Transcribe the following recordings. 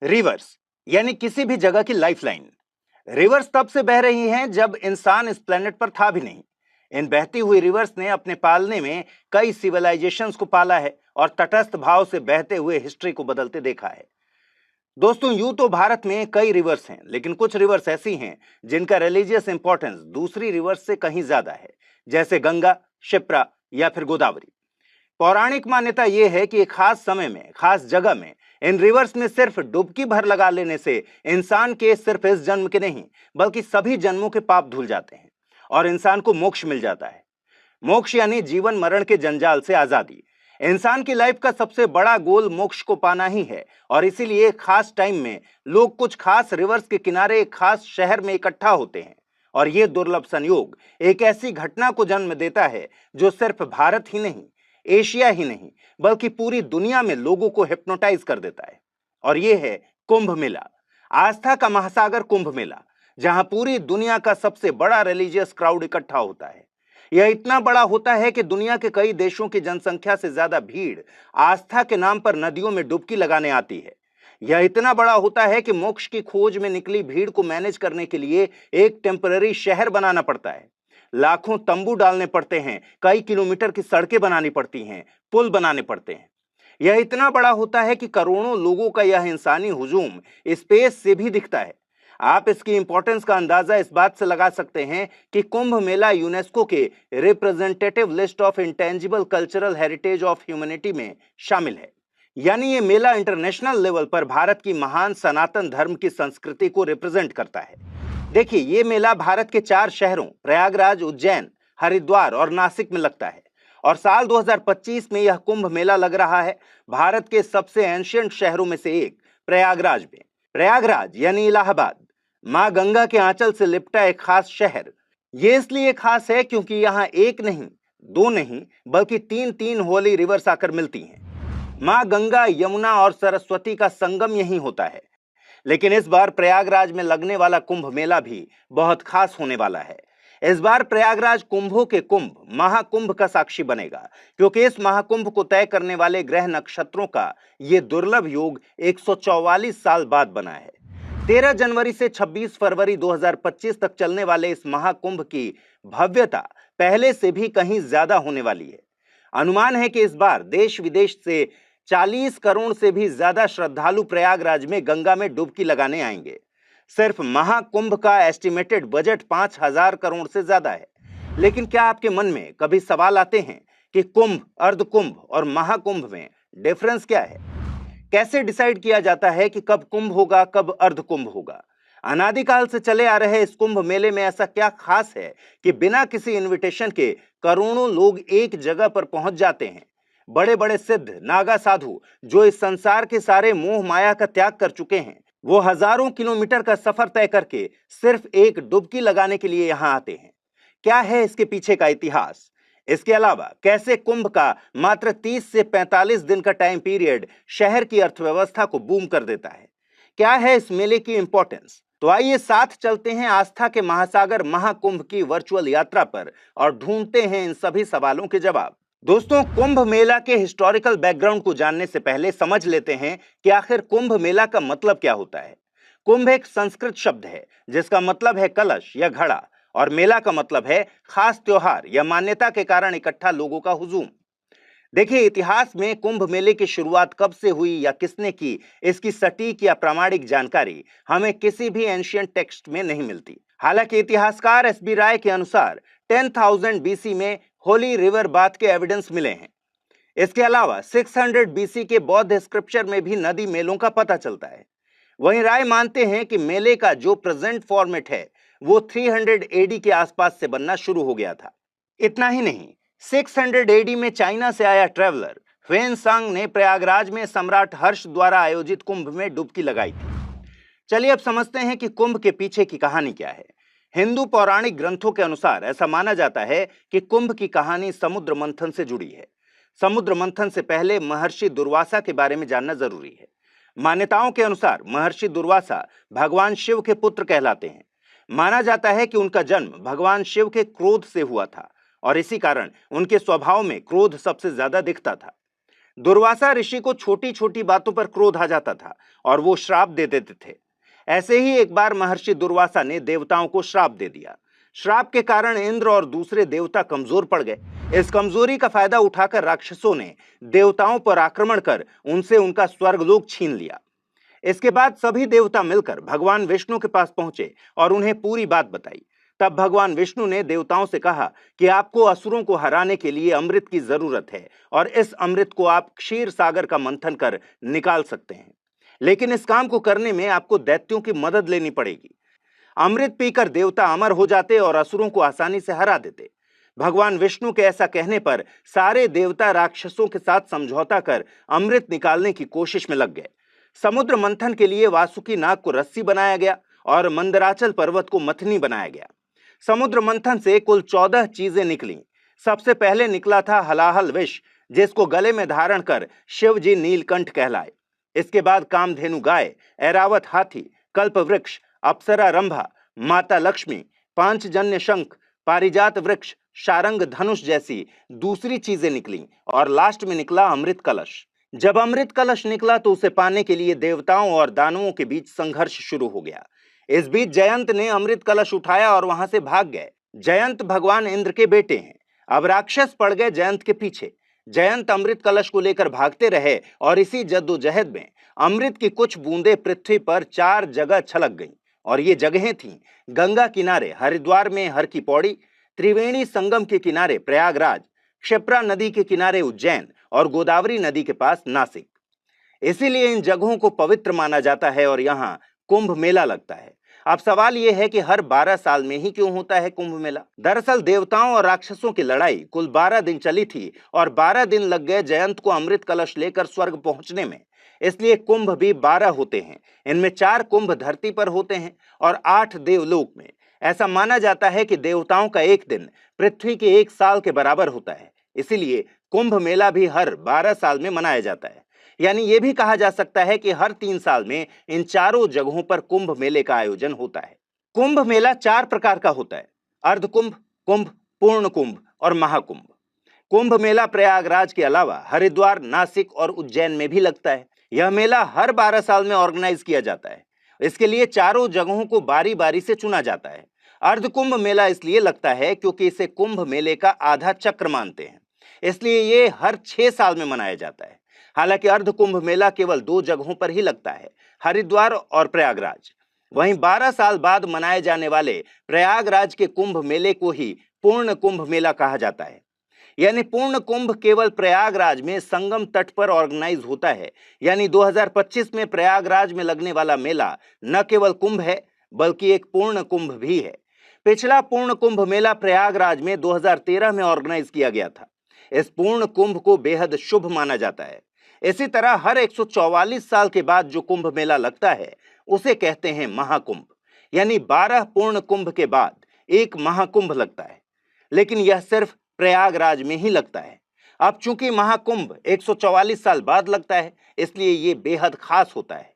Reverse यानी किसी भी जगह की लाइफलाइन। रिवर्स तब से बह रही हैं जब इंसान इस प्लेनेट पर था भी नहीं। इन बहती हुई रिवर्स ने अपने पालने में कई सिविलाइजेशंस को पाला है और तटस्थ भाव से बहते हुए हिस्ट्री को बदलते देखा है। दोस्तों, यूं तो भारत में कई रिवर्स हैं, लेकिन कुछ रिवर्स ऐसी हैं जिनका रिलीजियस इंपॉर्टेंस दूसरी रिवर्स से कहीं ज्यादा है, जैसे गंगा, शिप्रा या फिर गोदावरी। पौराणिक मान्यता यह है कि एक खास समय में, खास जगह में इन रिवर्स में सिर्फ डुबकी भर लगा लेने से इंसान के सिर्फ इस जन्म के नहीं, बल्कि सभी जन्मों के पाप धुल जाते हैं और इंसान को मोक्ष मिल जाता है। मोक्ष यानी जीवन मरण के जंजाल से आजादी। इंसान की लाइफ का सबसे बड़ा गोल मोक्ष को पाना ही है, और इसीलिए एक खास टाइम में लोग कुछ खास रिवर्स के किनारे एक खास शहर में इकट्ठा होते हैं। और यह दुर्लभ संयोग एक ऐसी घटना को जन्म देता है जो सिर्फ भारत ही नहीं, एशिया ही नहीं, बल्कि पूरी दुनिया में लोगों को हिप्नोटाइज कर देता है। और यह है कुंभ मेला, आस्था का महासागर कुंभ मेला, जहां पूरी दुनिया का सबसे बड़ा रिलीजियस क्राउड इकट्ठा होता है। यह इतना बड़ा होता है कि दुनिया के कई देशों की जनसंख्या से ज्यादा भीड़ आस्था के नाम पर नदियों में डुबकी लगाने आती है। यह इतना बड़ा होता है कि मोक्ष की खोज में निकली भीड़ को मैनेज करने के लिए एक टेम्पररी शहर बनाना पड़ता है। लाखों तंबू डालने पड़ते हैं, कई किलोमीटर की सड़कें बनानी पड़ती हैं, पुल बनाने पड़ते हैं। यह इतना बड़ा होता है कि करोड़ों लोगों का यह इंसानी हुजूम स्पेस से भी दिखता है। आप इसकी इंपॉर्टेंस का अंदाजा इस बात से लगा सकते हैं कि कुंभ मेला यूनेस्को के representative list of intangible cultural heritage of humanity में शामिल है। यानी ये मेला इंटरनेशनल लेवल पर भारत की महान सनातन धर्म की संस्कृति को रिप्रेजेंट करता है। देखिए, ये मेला भारत के 4 शहरों प्रयागराज, उज्जैन, हरिद्वार और नासिक में लगता है। और साल 2025 में यह कुंभ मेला लग रहा है भारत के सबसे एंशिएंट शहरों में से एक प्रयागराज में। प्रयागराज यानी इलाहाबाद, मां गंगा के आंचल से लिपटा एक खास शहर। ये इसलिए खास है क्योंकि यहाँ एक नहीं, दो नहीं, बल्कि तीन तीन होली रिवर्स आकर मिलती हैं। मां गंगा, यमुना और सरस्वती का संगम यहीं होता है। लेकिन इस बार प्रयागराज में लगने वाला कुंभ मेला भी बहुत खास होने वाला है। इस बार प्रयागराज कुंभों के कुंभ, महाकुंभ का साक्षी बनेगा, क्योंकि इस महाकुंभ को तय करने वाले ग्रह नक्षत्रों का ये दुर्लभ योग 144 साल बाद बना है। 13 जनवरी से 26 फरवरी 2025 तक चलने वाले इस महाकुंभ की भव्यता पहले से भी कहीं ज्यादा होने वाली है। अनुमान है कि इस बार देश विदेश से 40 करोड़ से भी ज्यादा श्रद्धालु प्रयागराज में गंगा में डुबकी लगाने आएंगे। सिर्फ महाकुंभ का एस्टिमेटेड बजट 5,000 करोड़ से ज्यादा है। लेकिन क्या आपके मन में कभी सवाल आते हैं कि कुंभ, अर्धकुंभ और महाकुंभ में डिफरेंस क्या है? कैसे डिसाइड किया जाता है कि कब कुंभ होगा, कब अर्धकुंभ होगा? अनादिकाल से चले आ रहे इस कुंभ मेले में ऐसा क्या खास है कि बिना किसी इनविटेशन के करोड़ों लोग एक जगह पर पहुंच जाते हैं? बड़े बड़े सिद्ध, नागा साधु जो इस संसार के सारे मोह माया का त्याग कर चुके हैं, वो हजारों किलोमीटर का सफर तय करके सिर्फ एक डुबकी लगाने के लिए यहां आते हैं। क्या है इसके पीछे का इतिहास? इसके अलावा कैसे कुंभ का मात्र 30 से 45 दिन का टाइम पीरियड शहर की अर्थव्यवस्था को बूम कर देता है? क्या है इस मेले की इंपॉर्टेंस? तो आइए साथ चलते हैं आस्था के महासागर महाकुंभ की वर्चुअल यात्रा पर और ढूंढते हैं इन सभी सवालों के जवाब। दोस्तों, कुंभ मेला के हिस्टोरिकल बैकग्राउंड को जानने से पहले समझ लेते हैं कि आखिर कुंभ मेला का मतलब क्या होता है। कुंभ एक संस्कृत शब्द है जिसका मतलब है कलश या घड़ा, और मेला का मतलब है खास त्योहार या मान्यता के कारण इकट्ठा लोगों का हुजूम। देखिए, इतिहास में कुंभ मेले की शुरुआत कब से हुई या किसने की, इसकी सटीक या प्रामाणिक जानकारी हमें किसी भी एंशिएंट टेक्स्ट में नहीं मिलती। हालांकि इतिहासकार एस बी राय के अनुसार 10,000 बीसी में होली रिवर बाथ के एविडेंस मिले हैं। इसके अलावा 600 बीसी के बौद्ध स्क्रिप्चर में भी नदी मेलों का पता चलता है। वहीं राय मानते हैं कि मेले का जो प्रेजेंट फॉर्मेट है वो 300 एडी के आसपास से बनना शुरू हो गया था। इतना ही नहीं, 600 एडी में चाइना से आया ट्रेवलर ह्वेन सांग ने प्रयागराज में सम्राट हर्ष द्वारा आयोजित कुंभ में डुबकी लगाई थी। चलिए अब समझते हैं कि कुंभ के पीछे की कहानी क्या है। हिंदू पौराणिक ग्रंथों के अनुसार ऐसा माना जाता है कि कुंभ की कहानी समुद्र मंथन से जुड़ी है। समुद्र मंथन से पहले महर्षि दुर्वासा के बारे में जानना जरूरी है। मान्यताओं के अनुसार महर्षि दुर्वासा भगवान शिव के पुत्र कहलाते हैं। माना जाता है कि उनका जन्म भगवान शिव के क्रोध से हुआ था और इसी कारण उनके स्वभाव में क्रोध सबसे ज्यादा दिखता था। दुर्वासा ऋषि को छोटी छोटी बातों पर क्रोध आ जाता था और वो श्राप दे देते थे। ऐसे ही एक बार महर्षि दुर्वासा ने देवताओं को श्राप दे दिया। श्राप के कारण इंद्र और दूसरे देवता कमजोर पड़ गए। इस कमजोरी का फायदा उठाकर राक्षसों ने देवताओं पर आक्रमण कर उनसे उनका स्वर्गलोक छीन लिया। इसके बाद सभी देवता मिलकर भगवान विष्णु के पास पहुंचे और उन्हें पूरी बात बताई। तब भगवान विष्णु ने देवताओं से कहा कि आपको असुरों को हराने के लिए अमृत की जरूरत है और इस अमृत को आप क्षीर सागर का मंथन कर निकाल सकते हैं, लेकिन इस काम को करने में आपको दैत्यों की मदद लेनी पड़ेगी। अमृत पीकर देवता अमर हो जाते और असुरों को आसानी से हरा देते। भगवान विष्णु के ऐसा कहने पर सारे देवता राक्षसों के साथ समझौता कर अमृत निकालने की कोशिश में लग गए। समुद्र मंथन के लिए वासुकी नाग को रस्सी बनाया गया और मंदराचल पर्वत को मथनी बनाया गया। समुद्र मंथन से कुल 14 चीजें निकली। सबसे पहले निकला था हलाहल विष, जिसको गले में धारण कर शिव जी नीलकंठ कहलाए। इसके बाद कामधेनु गाय, ऐरावत हाथी, कल्प वृक्ष, अप्सरा रंभा, माता लक्ष्मी, पांचजन्य शंख, पारिजात वृक्ष, शारंग धनुष जैसी दूसरी चीजें निकली और लास्ट में निकला अमृत कलश। जब अमृत कलश निकला तो उसे पाने के लिए देवताओं और दानवों के बीच संघर्ष शुरू हो गया। इस बीच जयंत ने अमृत कलश उठाया और वहां से भाग गए। जयंत भगवान इंद्र के बेटे हैं। अब राक्षस पड़ गए जयंत के पीछे। जयंत अमृत कलश को लेकर भागते रहे और इसी जद्दोजहद में अमृत की कुछ बूंदें पृथ्वी पर 4 जगह छलक गईं और ये जगहें थीं गंगा किनारे हरिद्वार में हर की पौड़ी, त्रिवेणी संगम के किनारे प्रयागराज, क्षिप्रा नदी के किनारे उज्जैन और गोदावरी नदी के पास नासिक। इसीलिए इन जगहों को पवित्र माना जाता है और यहाँ कुंभ मेला लगता है। अब सवाल यह है कि हर 12 साल में ही क्यों होता है कुंभ मेला? दरअसल देवताओं और राक्षसों की लड़ाई कुल 12 दिन चली थी और 12 दिन लग गए जयंत को अमृत कलश लेकर स्वर्ग पहुंचने में। इसलिए कुंभ भी 12 होते हैं। इनमें 4 कुंभ धरती पर होते हैं और 8 देवलोक में। ऐसा माना जाता है कि देवताओं का एक दिन पृथ्वी के 1 साल के बराबर होता है। इसीलिए कुंभ मेला भी हर 12 साल में मनाया जाता है। यानी यह भी कहा जा सकता है कि हर 3 साल में इन चारों जगहों पर कुंभ मेले का आयोजन होता है। कुंभ मेला 4 प्रकार का होता है: अर्ध कुंभ, कुंभ, पूर्ण कुंभ और महाकुंभ। कुंभ मेला प्रयागराज के अलावा हरिद्वार, नासिक और उज्जैन में भी लगता है। यह मेला हर 12 साल में ऑर्गेनाइज किया जाता है। इसके लिए चारों जगहों को बारी बारी से चुना जाता है। अर्ध कुंभ मेला इसलिए लगता है क्योंकि इसे कुंभ मेले का आधा चक्र मानते हैं, इसलिए ये हर 6 साल में मनाया जाता है। हालांकि अर्ध कुंभ मेला केवल 2 जगहों पर ही लगता है, हरिद्वार और प्रयागराज। वहीं 12 साल बाद मनाए जाने वाले प्रयागराज के कुंभ मेले को ही पूर्ण कुंभ मेला कहा जाता है। यानी पूर्ण कुंभ केवल प्रयागराज में संगम तट पर ऑर्गेनाइज होता है। यानी 2025 में प्रयागराज में लगने वाला मेला न केवल कुंभ है बल्कि एक पूर्ण कुंभ भी है। पिछला पूर्ण कुंभ मेला प्रयागराज में 2013 में ऑर्गेनाइज किया गया था। इस पूर्ण कुंभ को बेहद शुभ माना जाता है। इसी तरह हर 144 साल के बाद जो कुंभ मेला लगता है उसे कहते हैं महाकुंभ। यानी 12 पूर्ण कुंभ के बाद एक महाकुंभ लगता है, लेकिन यह सिर्फ प्रयागराज में ही लगता है। अब चूंकि महाकुंभ 144 साल बाद लगता है, इसलिए ये बेहद खास होता है।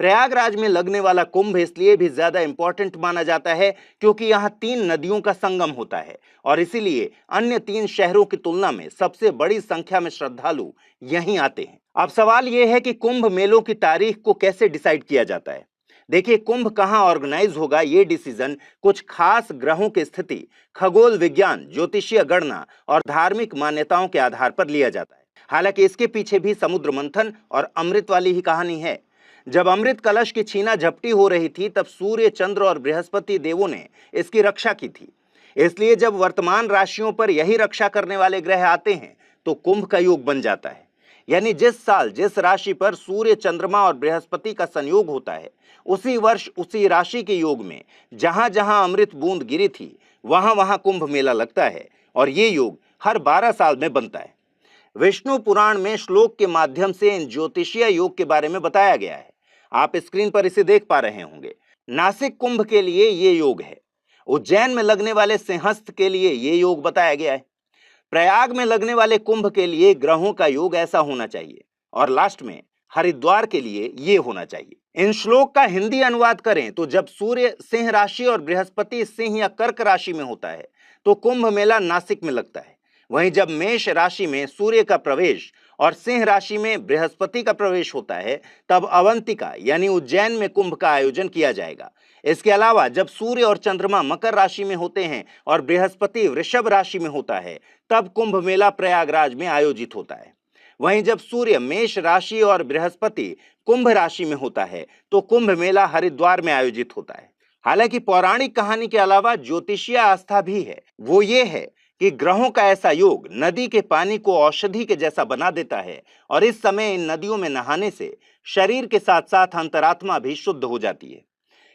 प्रयागराज में लगने वाला कुंभ इसलिए भी ज्यादा इंपॉर्टेंट माना जाता है क्योंकि यहाँ 3 नदियों का संगम होता है और इसीलिए अन्य 3 शहरों की तुलना में सबसे बड़ी संख्या में श्रद्धालु यहीं आते हैं। अब सवाल यह है कि कुंभ मेलों की तारीख को कैसे डिसाइड किया जाता है। देखिए, कुंभ कहाँ ऑर्गेनाइज होगा ये डिसीजन कुछ खास ग्रहों की स्थिति, खगोल विज्ञान, ज्योतिषीय गणना और धार्मिक मान्यताओं के आधार पर लिया जाता है। हालांकि इसके पीछे भी समुद्र मंथन और अमृत वाली ही कहानी है। जब अमृत कलश की छीना झपटी हो रही थी तब सूर्य, चंद्र और बृहस्पति देवों ने इसकी रक्षा की थी। इसलिए जब वर्तमान राशियों पर यही रक्षा करने वाले ग्रह आते हैं तो कुंभ का योग बन जाता है। यानी जिस साल जिस राशि पर सूर्य, चंद्रमा और बृहस्पति का संयोग होता है, उसी वर्ष उसी राशि के योग में जहां जहां अमृत बूंद गिरी थी वहां वहां कुंभ मेला लगता है और ये योग हर 12 साल में बनता है। विष्णु पुराण में श्लोक के माध्यम से इन ज्योतिषीय योग के बारे में बताया गया है। आप स्क्रीन पर इसे देख पा रहे होंगे। नासिक कुंभ के लिए ये योग है। उज्जैन में लगने वाले सिंहस्थ के लिए ये योग बताया गया है। प्रयाग में लगने वाले कुंभ के लिए ग्रहों का योग ऐसा होना चाहिए और लास्ट में हरिद्वार के लिए ये होना चाहिए। इन श्लोक का हिंदी अनुवाद करें तो जब सूर्य सिंह राशि और बृहस्पति सिंह या कर्क राशि में होता है तो कुंभ मेला नासिक में लगता है। वहीं जब मेष राशि में सूर्य का प्रवेश और सिंह राशि में बृहस्पति का प्रवेश होता है, तब अवंतिका यानी उज्जैन में कुंभ का आयोजन किया जाएगा। इसके अलावा जब सूर्य और चंद्रमा मकर राशि में होते हैं और बृहस्पति वृषभ राशि में होता है, तब कुंभ मेला प्रयागराज में आयोजित होता है। वहीं जब सूर्य मेष राशि और बृहस्पति कुंभ राशि में होता है, तो कुंभ मेला हरिद्वार में आयोजित होता है। हालांकि पौराणिक कहानी के अलावा ज्योतिषीय आस्था भी है। वो ये है कि ग्रहों का ऐसा योग नदी के पानी को औषधि के जैसा बना देता है और इस समय इन नदियों में नहाने से शरीर के साथ साथ अंतरात्मा भी शुद्ध हो जाती है।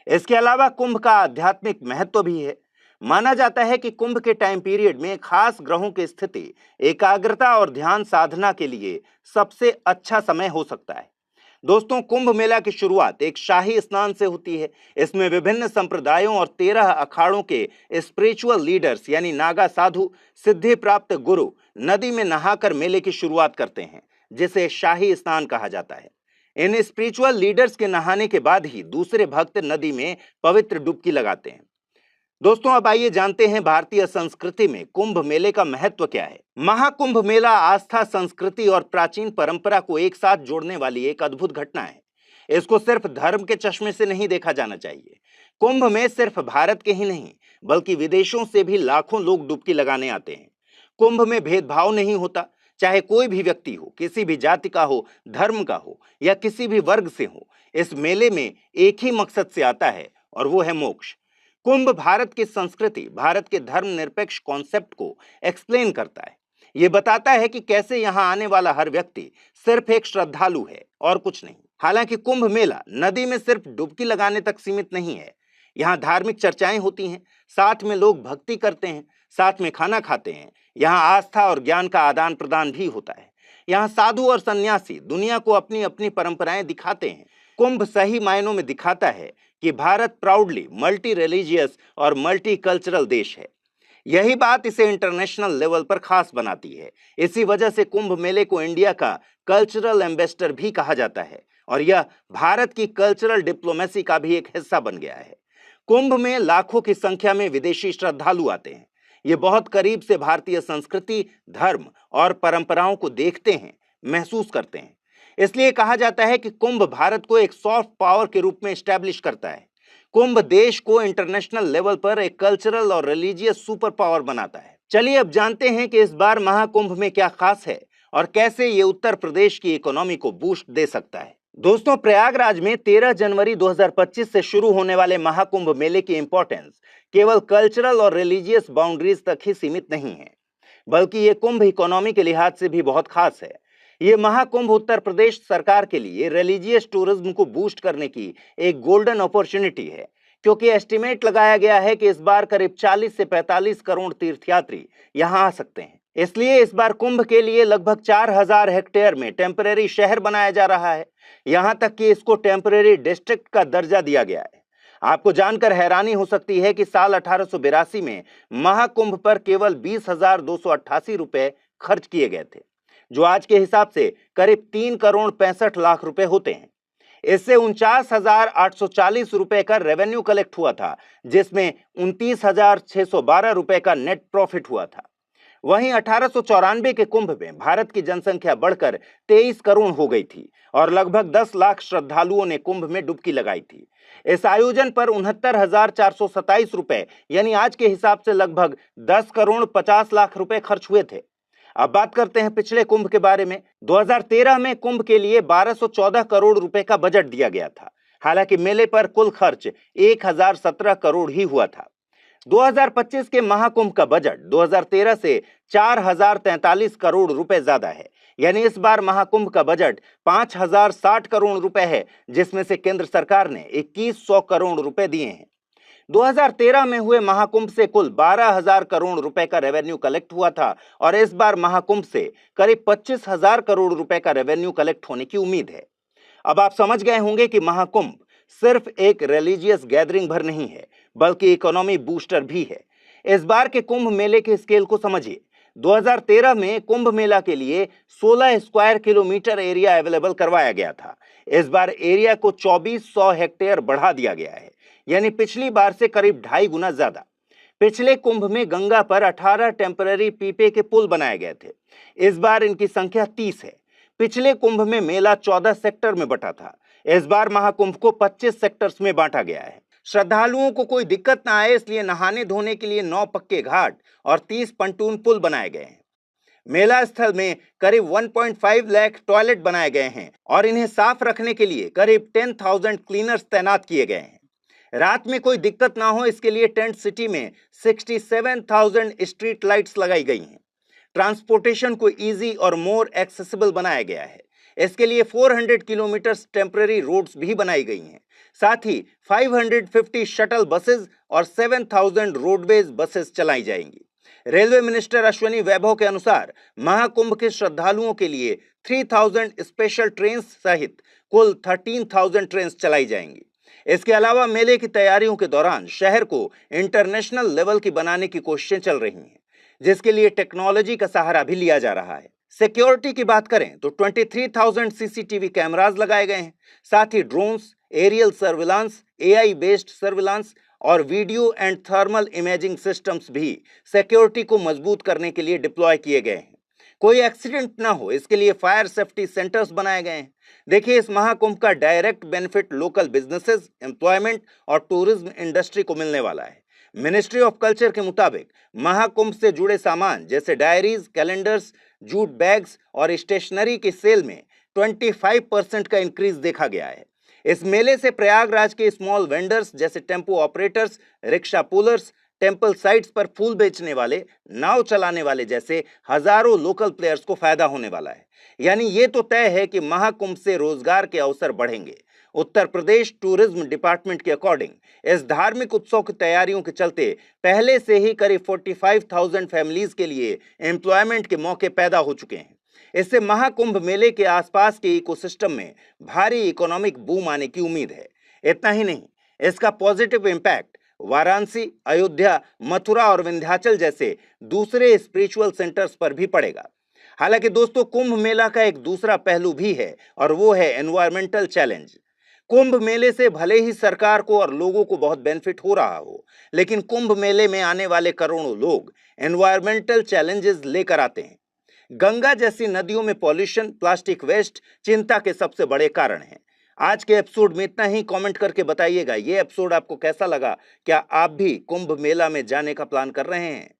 इसके अलावा कुंभ का आध्यात्मिक महत्व भी है। माना जाता है कि कुंभ के टाइम पीरियड में खास ग्रहों की स्थिति एकाग्रता और ध्यान साधना के लिए सबसे अच्छा समय हो सकता है। दोस्तों, कुंभ मेला की शुरुआत एक शाही स्नान से होती है। इसमें विभिन्न संप्रदायों और 13 अखाड़ों के स्पिरिचुअल लीडर्स यानी नागा साधु, सिद्धि प्राप्त गुरु नदी में नहाकर मेले की शुरुआत करते हैं, जिसे शाही स्नान कहा जाता है। इन स्पिरिचुअल लीडर्स के नहाने के बाद ही दूसरे भक्त नदी में पवित्र डुबकी लगाते हैं। दोस्तों, अब आइए जानते हैं भारतीय संस्कृति में कुंभ मेले का महत्व क्या है। महाकुंभ मेला आस्था, संस्कृति और प्राचीन परंपरा को एक साथ जोड़ने वाली एक अद्भुत घटना है। इसको सिर्फ धर्म के चश्मे से नहीं देखा जाना चाहिए। कुंभ में सिर्फ भारत के ही नहीं बल्कि विदेशों से भी लाखों लोग डुबकी लगाने आते हैं। कुंभ में भेदभाव नहीं होता, चाहे कोई भी व्यक्ति हो, किसी भी जाति का हो, धर्म का हो या किसी भी वर्ग से हो। इस मेले में एक ही मकसद से आता है और वो है मोक्ष। कुंभ भारत की संस्कृति, भारत के धर्मनिरपेक्ष कॉन्सेप्ट को एक्सप्लेन करता है। ये बताता है कि कैसे यहाँ आने वाला हर व्यक्ति सिर्फ एक श्रद्धालु है और कुछ नहीं। हालांकि कुंभ मेला नदी में सिर्फ डुबकी लगाने तक सीमित नहीं है। यहाँ धार्मिक चर्चाएं होती हैं, साथ में लोग भक्ति करते हैं, साथ में खाना खाते हैं। यहाँ आस्था और ज्ञान का आदान प्रदान भी होता है। यहाँ साधु और सन्यासी दुनिया को अपनी अपनी परंपराएं दिखाते हैं। कुंभ सही मायनों में दिखाता है कि भारत प्राउडली मल्टी रिलीजियस और मल्टी कल्चरल देश है। यही बात इसे इंटरनेशनल लेवल पर खास बनाती है। इसी वजह से कुंभ मेले को इंडिया का कल्चरल एम्बेसडर भी कहा जाता है और यह भारत की कल्चरल डिप्लोमेसी का भी एक हिस्सा बन गया है। कुंभ में लाखों की संख्या में विदेशी श्रद्धालु आते हैं। ये बहुत करीब से भारतीय संस्कृति, धर्म और परंपराओं को देखते हैं, महसूस करते हैं। इसलिए कहा जाता है कि कुंभ भारत को एक सॉफ्ट पावर के रूप में एस्टैब्लिश करता है। कुंभ देश को इंटरनेशनल लेवल पर एक कल्चरल और रिलीजियस सुपर पावर बनाता है। चलिए अब जानते हैं कि इस बार महाकुंभ में क्या खास है और कैसे ये उत्तर प्रदेश की इकोनॉमी को बूस्ट दे सकता है। दोस्तों, प्रयागराज में 13 जनवरी 2025 से शुरू होने वाले महाकुंभ मेले की इंपॉर्टेंस केवल कल्चरल और रिलीजियस बाउंड्रीज तक ही सीमित नहीं है, बल्कि ये कुंभ इकोनॉमी के लिहाज से भी बहुत खास है। ये महाकुंभ उत्तर प्रदेश सरकार के लिए रिलीजियस टूरिज्म को बूस्ट करने की एक गोल्डन अपॉर्चुनिटी है, क्योंकि एस्टिमेट लगाया गया है कि इस बार करीब 40 से 45 करोड़ तीर्थयात्री यहाँ आ सकते हैं। इसलिए इस बार कुंभ के लिए लगभग 4000 हेक्टेयर में टेम्परेरी शहर बनाया जा रहा है। यहाँ तक कि इसको टेम्परेरी डिस्ट्रिक्ट का दर्जा दिया गया है। आपको जानकर हैरानी हो सकती है कि साल 1882 में महाकुंभ पर केवल 20,288 रुपए खर्च किए गए थे, जो आज के हिसाब से करीब 3 करोड़ 65 लाख रुपए होते हैं। इससे 49,840 रुपए का रेवेन्यू कलेक्ट हुआ था, जिसमें 29,612 रुपए का नेट प्रॉफिट हुआ था। वहीं 1894 के कुंभ में भारत की जनसंख्या बढ़कर 23 करोड़ हो गई थी और लगभग 10 लाख श्रद्धालुओं ने कुंभ में डुबकी लगाई थी। इस आयोजन पर 69,427 रुपए यानी आज के हिसाब से लगभग 10 करोड़ 50 लाख रुपए खर्च हुए थे। अब बात करते हैं पिछले कुंभ के बारे में। 2013 में कुंभ के लिए 1214 करोड़ रुपए का बजट दिया गया था। हालांकि मेले पर कुल खर्च 1017 करोड़ ही हुआ था। 2025 के महाकुंभ का बजट 2013 से 4043 करोड़ रुपए ज्यादा है, यानी इस बार महाकुंभ का बजट 5060 करोड़ रुपए है, जिसमें से केंद्र सरकार ने 2100 करोड़ रुपए दिए हैं। 2013 में हुए महाकुंभ से कुल 12,000 करोड़ रुपए का रेवेन्यू कलेक्ट हुआ था और इस बार महाकुंभ से करीब 25,000 करोड़ रुपए का रेवेन्यू कलेक्ट होने की उम्मीद है। अब आप समझ गए होंगे कि महाकुंभ सिर्फ एक रिलीजियस गैदरिंग भर नहीं है, बल्कि इकोनॉमी बूस्टर भी है। इस बार के कुंभ मेले के स्केल को समझिए। 2013 में कुंभ मेला के लिए 16 स्क्वायर किलोमीटर एरिया अवेलेबल करवाया गया था। इस बार एरिया को 2400 हेक्टेयर बढ़ा दिया गया है, यानी पिछली बार से करीब 2.5 गुना ज्यादा। पिछले कुंभ में गंगा पर 18 टेम्पररी पीपे के पुल बनाए गए थे। इस बार इनकी संख्या 30 है। पिछले कुंभ में मेला 14 सेक्टर में बटा था। इस बार महाकुंभ को 25 सेक्टर्स में बांटा गया है। श्रद्धालुओं को कोई दिक्कत ना आए इसलिए नहाने धोने के लिए 9 पक्के घाट और 30 पंटून पुल बनाए गए हैं। मेला स्थल में करीब 1.5 लाख टॉयलेट बनाए गए हैं और इन्हें साफ रखने के लिए करीब 10,000 क्लीनर्स तैनात किए गए हैं। रात में कोई दिक्कत ना हो इसके लिए टेंट सिटी में 67,000 स्ट्रीट लाइट्स लगाई गई हैं। ट्रांसपोर्टेशन को इजी और मोर एक्सेसिबल बनाया गया है। इसके लिए 400 किलोमीटर टेम्पररी रोड्स भी बनाई गई हैं। साथ ही 550 शटल बसेस और 7,000 रोडवेज बसेस चलाई जाएंगी। रेलवे मिनिस्टर अश्विनी वैभव के अनुसार महाकुंभ के श्रद्धालुओं के लिए 3,000 स्पेशल ट्रेन सहित कुल 13,000 ट्रेन चलाई जाएंगी। इसके अलावा मेले की तैयारियों के दौरान शहर को इंटरनेशनल लेवल की बनाने की कोशिशें चल रही हैं, जिसके लिए टेक्नोलॉजी का सहारा भी लिया जा रहा है। सिक्योरिटी की बात करें तो 23,000 सीसीटीवी कैमरास लगाए गए हैं। साथ ही drones, aerial surveillance, AI based surveillance और video and thermal imaging systems भी सिक्योरिटी को मजबूत करने के लिए डिप्लॉय किए गए हैं। कोई एक्सीडेंट ना हो इसके लिए फायर सेफ्टी सेंटर्स बनाए गए हैं। देखिए, इस महाकुंभ का direct benefit local businesses, employment और टूरिज्म इंडस्ट्री को मिलने वाला है। मिनिस्ट्री ऑफ कल्चर के मुताबिक महाकुंभ से जुड़े सामान जैसे डायरीज, कैलेंडर्स, जूट बैग्स और स्टेशनरी की सेल में 25% का इंक्रीज देखा गया है। इस मेले से प्रयागराज के स्मॉल वेंडर्स जैसे tempo operators, rickshaw pullers, temple sites पर फूल बेचने वाले, नाव चलाने वाले जैसे हजारों लोकल प्लेयर्स को फायदा होने वाला है। यानी ये तो तय है कि महाकुंभ से रोजगार के अवसर बढ़ेंगे। उत्तर प्रदेश टूरिज्म डिपार्टमेंट के अकॉर्डिंग इस धार्मिक उत्सव की तैयारियों के चलते पहले से ही करीब 45,000 फैमिलीज के लिए एम्प्लॉयमेंट के मौके पैदा हो चुके हैं। इससे महाकुंभ मेले के आसपास के इकोसिस्टम में भारी इकोनॉमिक बूम आने की उम्मीद है। इतना ही नहीं, इसका पॉजिटिव इंपैक्ट वाराणसी, अयोध्या, मथुरा और विंध्याचल जैसे दूसरे स्पिरिचुअल सेंटर्स पर भी पड़ेगा। हालांकि दोस्तों, कुंभ मेला का एक दूसरा पहलू भी है और वो है एनवायरमेंटल चैलेंज। कुंभ मेले से भले ही सरकार को और लोगों को बहुत बेनिफिट हो रहा हो, लेकिन कुंभ मेले में आने वाले करोड़ों लोग एनवायरमेंटल चैलेंजेस लेकर आते हैं। गंगा जैसी नदियों में पॉल्यूशन, प्लास्टिक वेस्ट चिंता के सबसे बड़े कारण हैं। आज के एपिसोड में इतना ही। कमेंट करके बताइएगा ये एपिसोड आपको कैसा लगा। क्या आप भी कुंभ मेला में जाने का प्लान कर रहे हैं?